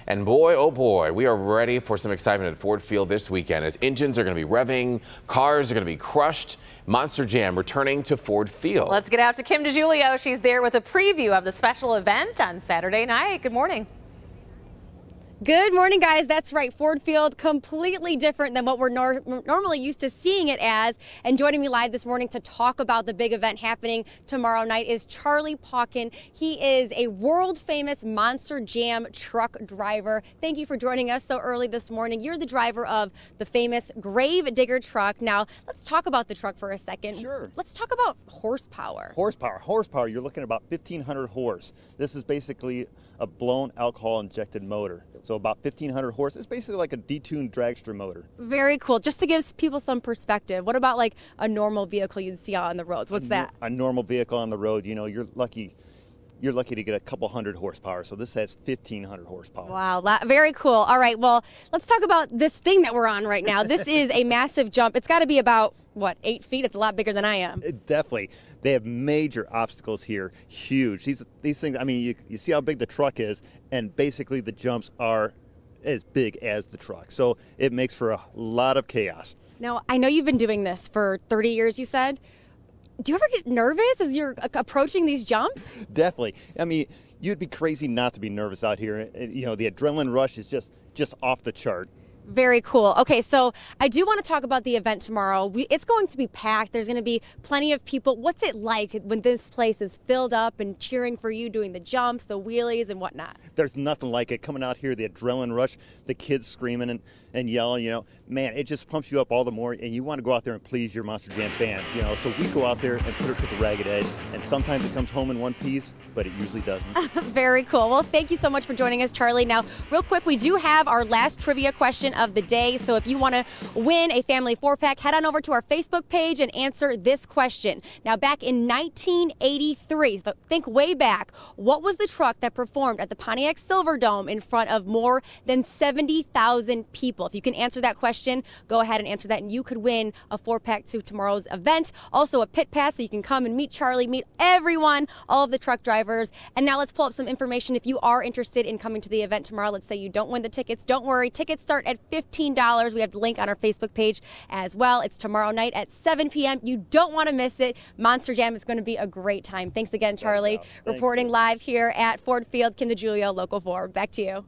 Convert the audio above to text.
And boy, oh boy, we are ready for some excitement at Ford Field this weekend as engines are going to be revving, cars are going to be crushed. Monster Jam returning to Ford Field. Let's get out to Kim DeGiulio. She's there with a preview of the special event on Saturday night. Good morning. Good morning, guys. That's right. Ford Field, completely different than what we're normally used to seeing it as. And joining me live this morning to talk about the big event happening tomorrow night is Charlie Pauken. He is a world famous Monster Jam truck driver. Thank you for joining us so early this morning. You're the driver of the famous Grave Digger truck. Now, let's talk about the truck for a second. Sure. Let's talk about horsepower. Horsepower, you're looking at about 1,500 horse. This is basically a blown alcohol injected motor. So about 1,500 horse. It's basically like a detuned dragster motor. Very cool. Just to give people some perspective, what about like a normal vehicle you'd see out on the roads? What's that? A normal vehicle on the road, you know, you're lucky to get a couple hundred horsepower. So this has 1,500 horsepower. Wow, very cool. All right, well, let's talk about this thing that we're on right now. This is a massive jump. It's got to be about, what, 8 feet? It's a lot bigger than I am. Definitely. They have major obstacles here, huge. These things, I mean, you see how big the truck is, and basically the jumps are as big as the truck. So it makes for a lot of chaos. Now, I know you've been doing this for 30 years, you said. Do you ever get nervous as you're approaching these jumps? Definitely. I mean, you'd be crazy not to be nervous out here. You know, the adrenaline rush is just off the chart. Very cool. Okay, so I do want to talk about the event tomorrow. It's going to be packed. There's going to be plenty of people. What's it like when this place is filled up and cheering for you, doing the jumps, the wheelies, and whatnot? There's nothing like it. Coming out here, the adrenaline rush, the kids screaming and yelling, you know, man, it just pumps you up all the more, and you want to go out there and please your Monster Jam fans, you know. So we go out there and put her to the ragged edge, and sometimes it comes home in one piece, but it usually doesn't. Very cool. Well, thank you so much for joining us, Charlie. Now, real quick, we do have our last trivia question of the day. So if you want to win a family 4-pack, head on over to our Facebook page and answer this question. Now, back in 1983, think way back, what was the truck that performed at the Pontiac Silverdome in front of more than 70,000 people? If you can answer that question, go ahead and answer that, and you could win a 4-pack to tomorrow's event. Also, a pit pass so you can come and meet Charlie, meet everyone, all of the truck drivers. And now let's pull up some information. If you are interested in coming to the event tomorrow, let's say you don't win the tickets, don't worry. Tickets start at $15. We have the link on our Facebook page as well. It's tomorrow night at 7 p.m. You don't want to miss it. Monster Jam is going to be a great time. Thanks again, Charlie. Reporting live here at Ford Field. Kim DeGiulio, Local 4. Back to you.